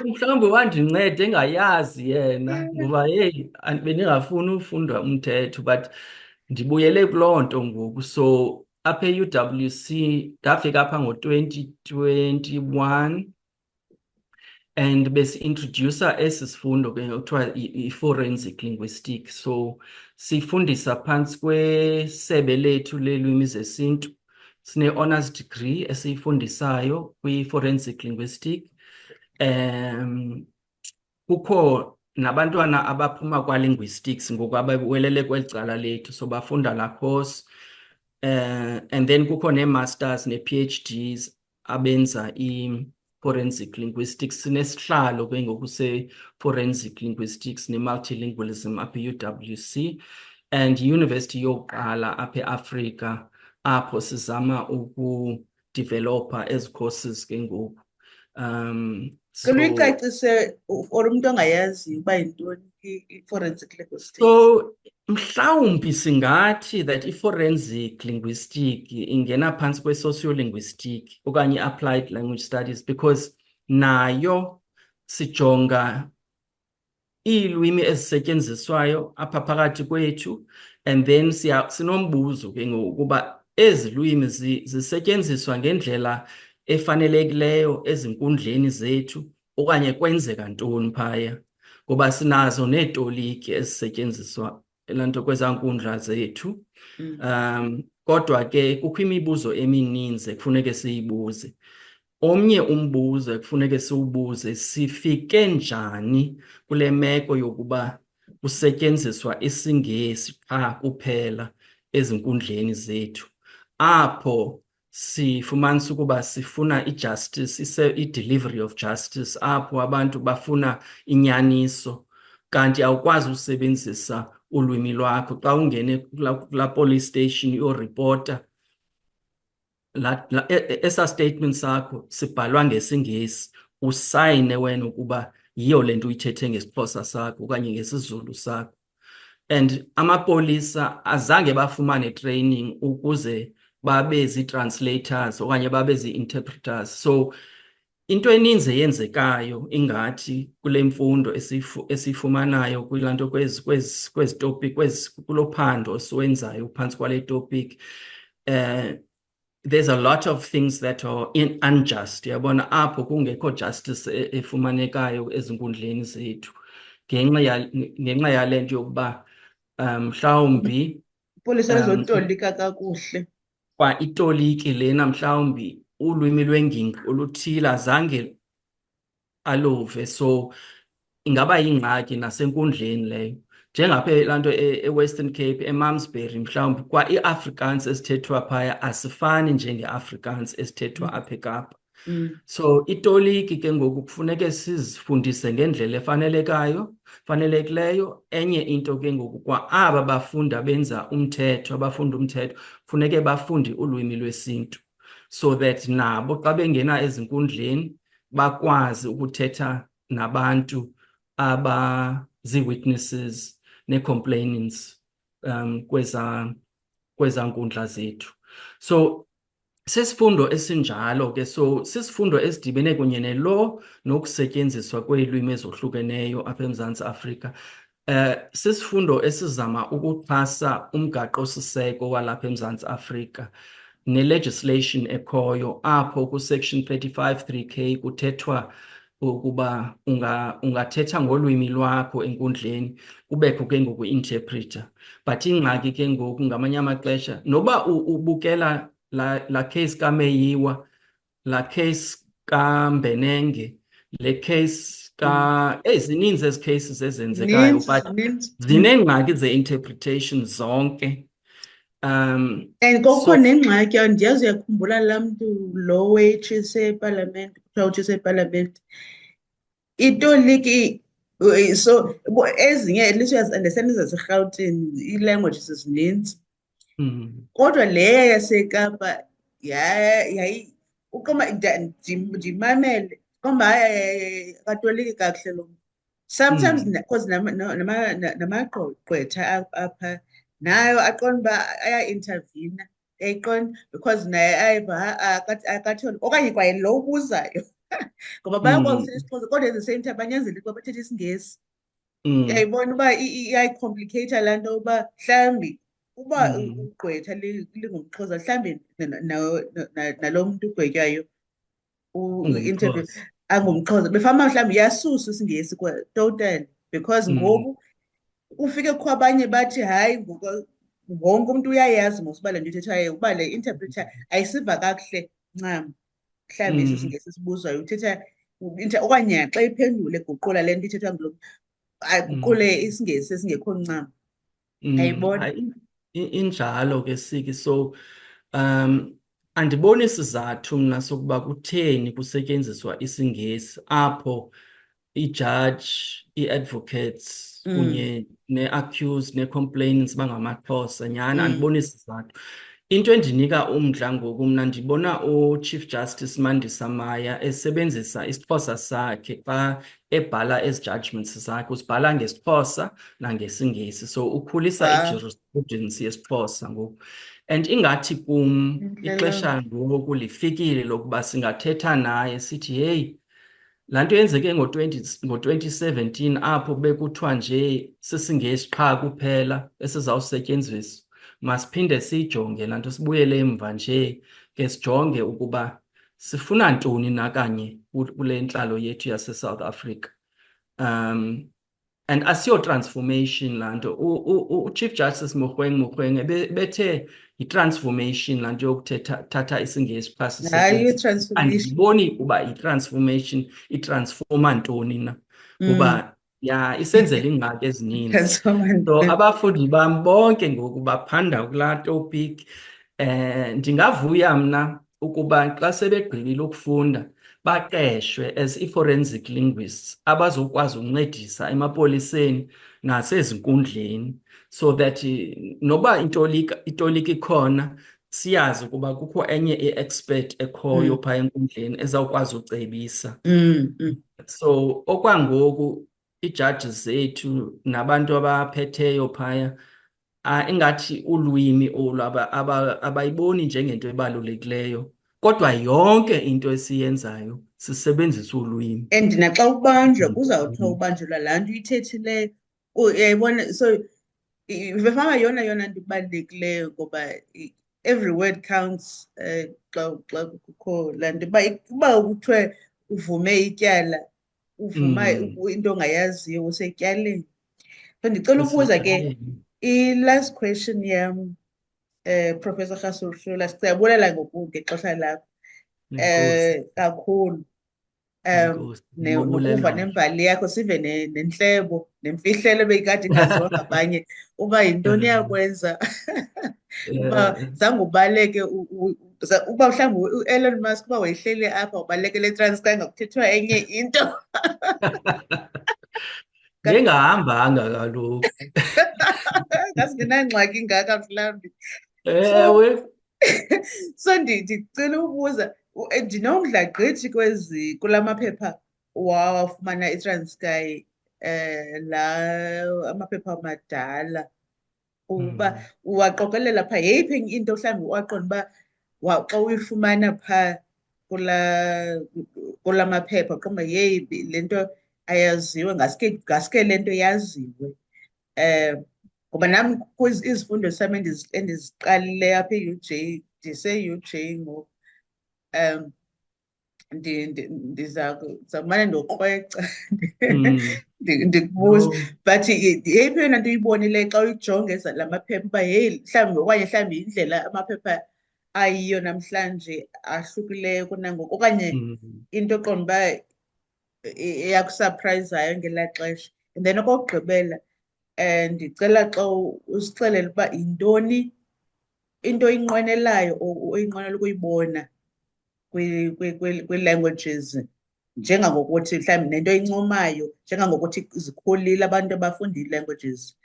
mhlawumbi wandinceda engayazi yena ngoba heyi bendingafuni ufunda umthetho, but ndibuyele kuloo nto ngoku. So apha e-UWC ndafika apha ngo-2021 and besi-introducer esi sifundo ke kuthiwa i-forensic linguistics. So sifundisa phantsi kwesebe lethu leelwimi zesintu. Sine-honours degree esiyifundisayo kwi-forensic linguistic. Kukho nabantwana abaphuma kwa-linguistics ngoku abawelele kweli cala lethu, so bafunda laa course. And then kukho nee-masters nee-PhDs abenza i-forensic linguistics. Sinesihlalo ke ngoku se-forensic linguistics ne-multilingualism apha e-UWC, and yiyunivesithi yokuqala apha eAfrika apho sizama ukudivelopha ezi courses ke ngoku.
Ke
So
luyicacise for umntu ongayaziyo uba yintoni i-forensic linguistics.
so mhlawumbi singathi that i-forensic linguistic ingena phantsi kwe-sociolinguistic okanye applied language studies, because nayo sijonga iilwimi ezisetyenziswayo apha phakathi kwethu, and then sinombuzo ke ngokuba ezi lwimi zisetyenziswa ngendlela efanelekileyo ezinkundleni zethu okanye kwenzeka ntoni phaya, ngoba sinazo neetoliki ezisetyenziswa laa nto kwezaa nkundla zethu. Kodwa ke kukho imibuzo emininzi ekufuneke siyibuze. Omnye umbuzo ekufuneke siwubuze, sifike njani kule meko yokuba kusetyenziswa isiNgesi qha kuphela ezinkundleni zethu, apho sifumanisa ukuba sifuna i-justice, i-delivery of justice, apho abantu bafuna inyaniso, kanti awukwazi usebenzisa ulwimi lwakho. Xa ungene kulaa police station uyoripota, esa statement sakho sibhalwa ngesiNgesi, usayine wena ukuba yiyo le nto uyithethe ngesiXhosa sakho okanye ngesiZulu sakho. And amapolisa azange bafumane training ukuze babe zii-translators okanye babe zii-interpreters. So into eninzi eyenzekayo ingathi kule mfundo esiyifumanayo kulaa nto kwezi topic, kulo phando siwenzayo phantsi kwale topic, there's a lot of things that are unjust, yabona, apho kungekho justice efumanekayo ezinkundleni zethu ngenxa yale nto yokuba mhlawumbi
Ipolisa lizotolika kakuhle.
kwa itoliki lena mhlawumbi ulwimi lwengingqi oluthile azange aluve, so ingaba yingxaki nasenkundleni leyo. Njengapha laa nto e-Western Cape, eMalmesbury, mhlawumbi kwa i-Afrikaans esithethwa phaya asifani njenge-Afrikaans esithethwa apha eKapa. So itoliki ke ngoku kufuneke sizifundise ngendlela fanelekileyo. Enye into ke ngoku kwa aba bafundi abenza umthetho, abafunda umthetho, funeke bafunde ulwimi lwesintu, so that nabo xa bengena ezinkundleni bakwazi ukuthetha nabantu abazii-witnesses nee-complainants kweza nkundla zethu. So sisifundo esinjalo ke, so sisifundo esidibene kunye ne-law nokusetyenziswa kweelwimi ezohlukeneyo apha eMzantsi Afrika. Sisifundo esizama ukuxhasa umgaqo-siseko walapha eMzantsi Afrika ne-legislation ekhoyo, apho ku-section 35(3)K kuthethwa ukuba ungathetha ngolwimi lwakho enkundleni, kubekho ke ngoku i-interpreter. But ingxaki ke ngoku ngamanye amaxesha, noba ubukela la case kaMeyiwa, la case kaMbenenge, le case zininzi ezi cases ezenzekayo, but zineengxaki ze-interpretation zonke.
And kokho nengxaki, andiyazi uyakhumbula laa mntu lo wetshise epalamente, kuthiwa utshise epalamente, itoliki So ezinye at least uyazi-understand zaseRhawutini, ii-languages zininzi. Kodwa leya yaseKapa uqoma ndimamele qomba hayi akatoliki kakuhle lo mntu. Sometimes because namagqwetha apha nayo aqonda uba aya-intervene, yayiqonda because naye ayiva akatholika okanye kwaye lo ubuzayo ngoba bayakwazi uthetha isiXhosa kodwa at the same time banyanzeleke uba bathethe isiNgesi. Uyayibona uba iyayicomplicate laa nto uba mhlawumbi uba ugqwetha lingumXhosa mhlawumbi nalo mntu ugwetywayo interview angumXhosa befama mhlawumbi yasusa isiNgesi totally because ngoku ufike kukho abanye bathi hayi wonke umntu uyayazi mos uba le nto ithethwayo uba le interpreter ayisiva kakuhle ncam mhlawumbi esi siNgesi esibuzwayo uthetha okanye xa iphendule guqula le nto ithethwa ngulo aguqule isiNgesi esingekho ncam. Ayibona?
Injalo ke Siki. So andiboni sizathu mna sokuba kutheni kusetyenziswa isiNgesi apho ijaji, ii-advocates kunye nee-accused nee-complainants bangamaXhosa. Nyhani andiboni sizathu. Into endinika umdla ngoku mna ndibona uChief Justice Mandisa Maya esebenzisa isiXhosa sakhe xa ebhala ezi judgments zakhe. Uzibhala ngesiXhosa nangesiNgesi, so ukhulisa i-jurisprudence yesiXhosa ngoku. And ingathi kum ixesha ngoku lifikile lokuba singathetha naye sithi, heyi, laa nto yenzeke ngo-2017 apho bekuthiwa nje sisiNgesi qha kuphela esizawusetyenziswa. Masiphinde siyijonge laa nto, sibuyele emva nje ke sijonge ukuba sifuna ntoni na kanye kule ntlalo yethu yaseSouth Africa. And asiyo-transformation laa nto. uChief Justice Mogoeng bethe yi-transformation laa nto yokuthatha isiNgesi xa sisetyenziswa. Andiboni uba yi-transformation, itransfoma ntoni na, kuba isenzela iingxaki ezininzi. So abafundi bam bonke ngoku baphanda kulaa topic. Ndingavuya mna ukuba xa sebegqibile ukufunda baqeshwe as i-forensic linguists abazokwazi ukuncedisa emapoliseni nasezinkundleni, so that noba itolika ikhona siyazi ukuba kukho enye i-expert ekhoyo phaa enkundleni ezawukwazi ucebisa. So okwangoku ii-judges zethu nabantu abaphetheyo phaya ingathi ulwimi olu abayiboni njengento ebalulekileyo, kodwa yonke into esiyenzayo sisebenzisa ulwimi.
And naxa ubanjwa kuzawuthiwa ubanjelwa laa nto uyithethileyo. Uyayibona, so befama yona nto ibalulekileyo ngoba every word counts. Xa kukho laa nto uba kuthiwe uvume ityala, uvuma into ongayaziyo usetyaleni. So ndicela ukubuza ke i-last question yam, Professor Rhasuluhlula, siyabulela ngexesha lakho kakhulu. Nokuva nembali yakho, sive nentlebo nemfihlelo beyikade ingaziwa ngabanye uba yintoni yakwenza uba zange ubaleke uba mhlawumbi u-Elon Musk uba wayehleli apha ubalekele eTranskei ngakuthethwa enye into.
Ngengahambanga kaloku.
Ngasingenangxaki ingaka mhlawumbi.
Ewe.
So ndicela ukubuza, ndinomdla gqithi kula maphepha wawafumana eTranskei, amaphepha amadala, uba uwaqokelela phaa. Yeyiphi enye into mhlawumbi waqonda uba xa uyifumana phaa kula maphepha qomba yeyi le nto ayaziwe, ngaske le nto yaziwe. Ngoba nam izifundo sami endiziqalileyo apha e-UJ, ndise-UJ ngoku, ndizamane ndokrweca ndikubuza. But yeyiphi eyona nto uyibonileyo xa uyijonga la maphepha uba heyi mhlawumbi okanye mhlawumbi indlela amaphepha ayiyo namhlanje ahlukileyo kunangoku, okanye into oqonda uba eyakusaphrayizayo ngelaa xesha? And then okokugqibela, ndicela xa usixelela uba yintoni into oyinqwenelayo or oyinqwenela ukuyibona kwii-languages njengangokuthi mhlawumbi nento encomayo njengangokuthi zikhulile abantu abafunda ii-languages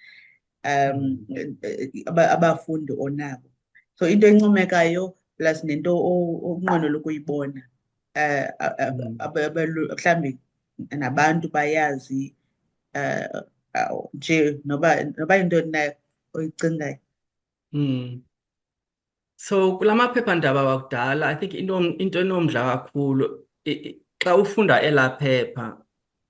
abafundi onabo. So into encomekayo plus nento onqwenela ukuyibona mhlawumbi nabantu bayazi nje noba yintoni na oyicingayo.
So kula maphephandaba wakudala, I think into enomdla kakhulu xa ufunda elaa phepha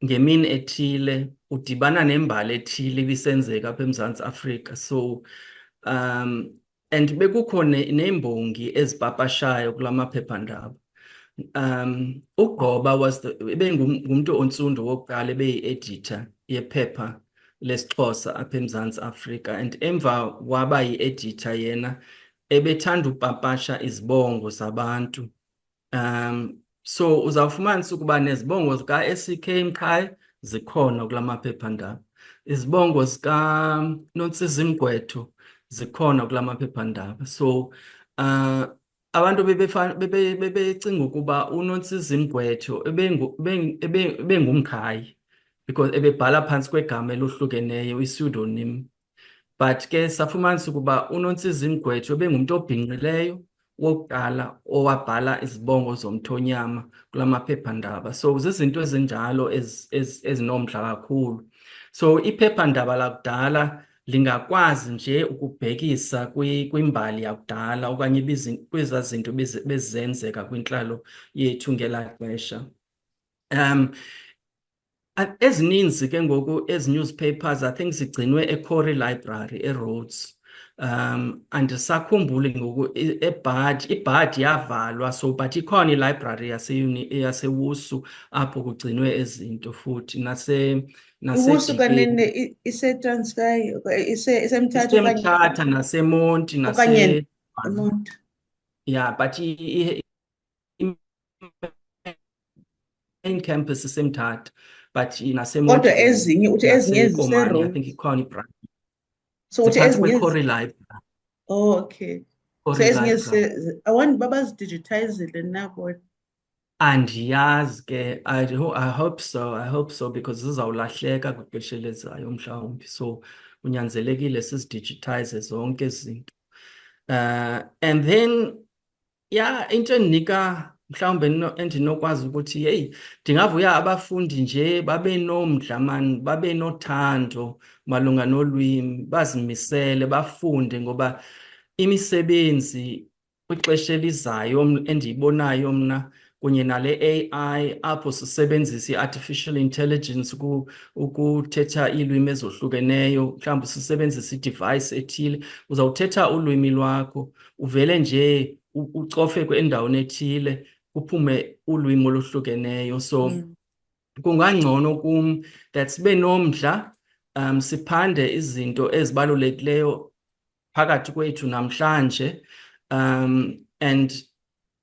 ngemini ethile udibana nembali ethile ibisenzeka apha eMzantsi Afrika. So and bekukho nembongi ezipapashayo kula maphephandaba. uGqoba ngumntu ontsundu wokuqala ebeyi-editor yephepha lesiXhosa apha eMzantsi Afrika, and emva waba yi-editor yena ebethanda upapasha izibongo zabantu. So uzawufumanisa ukuba nezibongo zika-S.C.K. Mqhayi zikhona kula maphephandaba, izibongo zikaNontsizi Mgwetho zikhona kula maphephandaba. So abantu bebecinga ukuba uNontsizi Mgwetho ebengumqhayi because ebebhala phantsi kwegama elohlukeneyo, i-pseudonym. But ke safumanisa ukuba uNontsizi Mgwetho ebengumntu obhinqileyo wokuqala owabhala izibongo zomthonyama kula maphephandaba. So zizinto ezinjalo ezinomdla kakhulu. So iphephandaba lakudala lingakwazi nje ukubhekisa kwimbali yakudala okanye kwezaa zinto bezenzeka kwintlalo yethu ngelaa xesha. Ezininzi ke ngoku ezi newspapers I think zigcinwe eCorey Library eRhodes. Andisakhumbuli ngoku iBhadi yavalwa, so but ikhona ilibrary yaseWusu apho kugcinwe ezinto futhi
iWusu kanene iseTranskei iseMthatha
iseMthatha naseMonti
okanye eMonti.
Yeah, but main campus iseMthatha, but naseMonti
kodwa ezinye uthi ezinye
naseKomani, I think
ziseRhodes.
ikhona ibranch.
So uthi
Ziphantsi
ezinye
kweCorey Library.
Oh, okay. So
Corey
ezinye
Library.
abantu babazidijithayizile nabo.
Andiyazi ke, I hope so because zizawulahleka kwixesha elizayo mhlawumbi, so kunyanzelekile sizidigitize zonke izinto. And then yeah, into endinika mhlawumbe endinokwazi ukuthi hey, ndingavuya abafundi nje babe nomdla man, babe nothando malunga nolwimi, bazimisele bafunde, ngoba imisebenzi kwixesha elizayo endiyibonayo mna kunye nale AI apho sisebenzisa i-artificial intelligence ukuthetha iilwimi ezohlukeneyo, mhlawumbi sisebenzisa i-device ethile, uzawuthetha ulwimi lwakho uvele nje ucofe endaweni ethile kuphume ulwimi oluhlukeneyo. So kungangcono kum that sibe nomdla, siphande izinto ezibalulekileyo phakathi kwethu namhlanje, and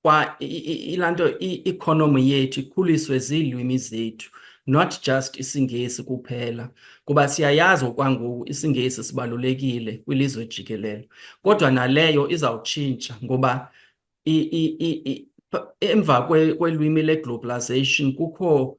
kwa ilanto i-economy yethu ikhuliswe ziilwimi zethu, not just isiNgesi kuphela, kuba siyayazi okwangoku isiNgesi sibalulekile kwilizwe jikelele, kodwa naleyo izawutshintsha ngoba emva kwelwimi le-globalization kukho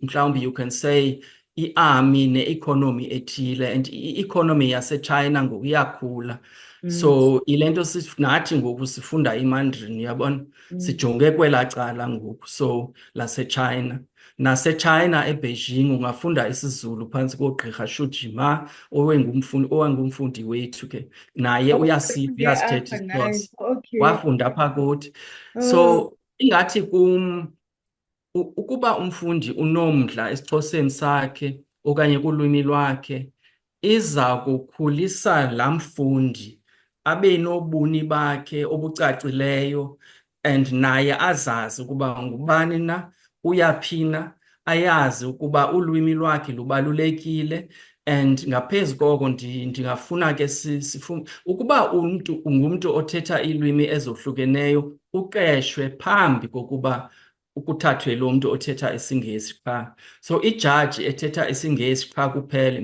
mhlawumbi you can say i-army ne-economy ethile, and i-economy yaseChina ngoku iyakhula. So ile nto nathi ngoku sifunda iMandarin, uyabona, sijonge kwelaa cala ngoku, so laseChina. NaseChina eBeijing ungafunda isiZulu phantsi koGqirha Xu Jima owayengumfundi wethu ke, naye uyasithetha isiXhosa, wafunda apha kuthi. So ingathi ukuba umfundi unomdla esiXhoseni sakhe okanye kulwimi lwakhe, iza kukhulisa laa mfundi abe nobuni bakhe obucacileyo, and naye azazi ukuba ngubani na, uyaphi na, ayazi ukuba ulwimi lwakhe lubalulekile. And ngaphezu koko ndingafuna ke ukuba ungumntu othetha iilwimi ezohlukeneyo uqeshwe phambi kokuba ukuthathwe lo mntu othetha isiNgesi qha. So ijaji ethetha isiNgesi qha kuphela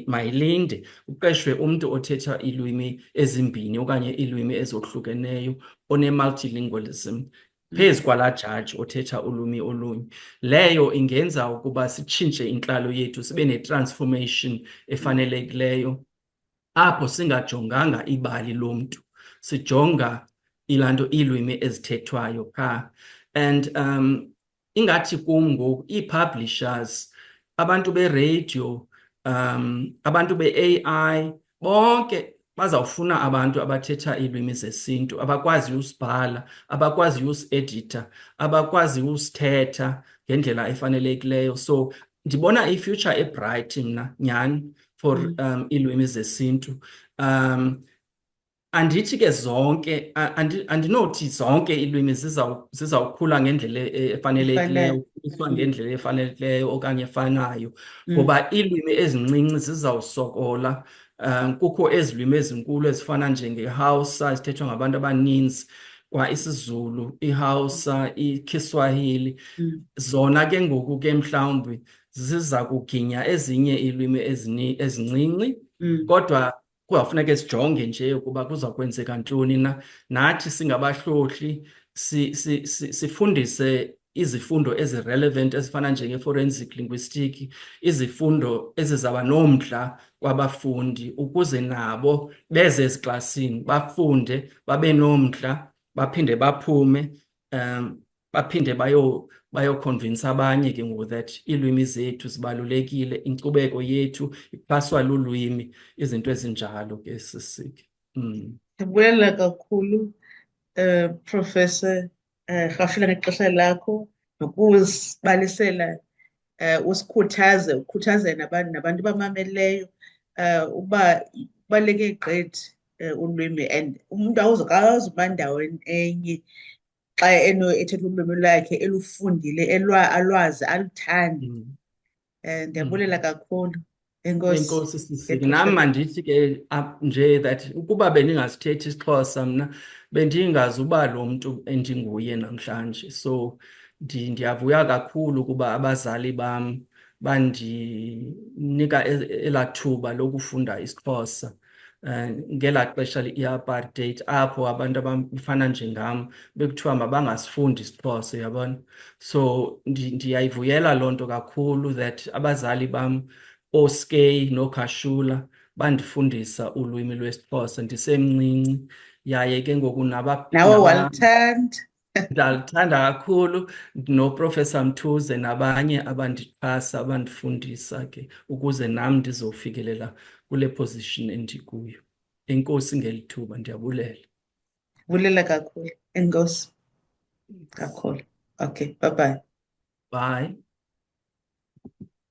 mayilinde uqeshwe umntu othetha iilwimi ezimbini okanye iilwimi ezohlukeneyo, one-multilingualism. phezu kwalaa jaji othetha ulwimi olunye. Leyo ingenza ukuba sitshintshe intlalo yethu, sibe ne-transformation efanelekileyo, apho singajonganga ibali lomntu, sijonga iilwimi ezithethwayo qha. And ingathi kum ngoku ii-publishers, abantu be-radio, abantu be-AI, bonke bazawufuna abantu abathetha iilwimi zesintu, abakwaziyo usibhala, abakwaziyo usi-editha, abakwaziyo usithetha ngendlela efanelekileyo. So ndibona i-future e-bright mna nyhani for iilwimi zesintu. Andithi ke zonke, andinothi zonke iilwimi zizawukhula ngendlela efanelekileyo, ukhuliswa ngendlela efanelekileyo okanye efanayo, ngoba iilwimi ezincinci zizawusokola. Kukho ezi lwimi ezinkulu ezifana njengeHausa zithethwa ngabantu abaninzi, kwa isiZulu, iHausa, iKiswahili. Zona ke ngoku ke mhlawumbi ziza kuginya ezinye iilwimi ezincinci, kodwa kuzawufuneka sijonge nje ukuba kuza kwenzeka ntoni na. Nathi singabahlohli sifundise izifundo ezi-relevant ezifana njenge-forensic linguistic, izifundo ezizaba nomdla kwabafundi, ukuze nabo beze eziklasini bafunde, babe nomdla, baphinde baphume, baphinde bayokhonvinsa abanye ke ngoku that iilwimi zethu zibalulekile, inkcubeko yethu ixhaswa lulwimi, izinto ezinjalo ke sisike.
Ndibulela kakhulu Professor Rhawushila ngexesha lakho nokuzibalisela, ukhuthaze nabantu abamameleyo uba kubaluleke gqithi ulwimi, and umntu awuzuba ndaweni enye xa ethetha ulwimi lwakhe elufundile, alwazi, aluthande. Ndiyabulela kakhulu. Enkosi.
Enkosi sisike. Nam mandithi ke nje that ukuba bendingasithethi isiXhosa mna bendingazuba lo mntu endinguye namhlanje. So ndiyavuya kakhulu ukuba abazali bam bandinika elaa thuba lokufunda isiXhosa ngelaa xesha i-apartheid, apho abantu abafana njengam bekuthiwa mabangasifundi isiXhosa, uyabona. So ndiyayivuyela loo nto kakhulu that abazali bam, oSkay noKhashula, bandifundisa ulwimi lwesiXhosa ndisemncinci, yaye ke ngoku
Nawe walithanda.
ndalithanda kakhulu, noProfessor Mthuze nabanye abandixhasa, abandifundisa ke ukuze nam ndizofikelela kule position endikuyo. Enkosi ngeli thuba, ndiyabulela.
Bulela kakhulu. Enkosi kakhulu. Okay, bye-bye.
Bye.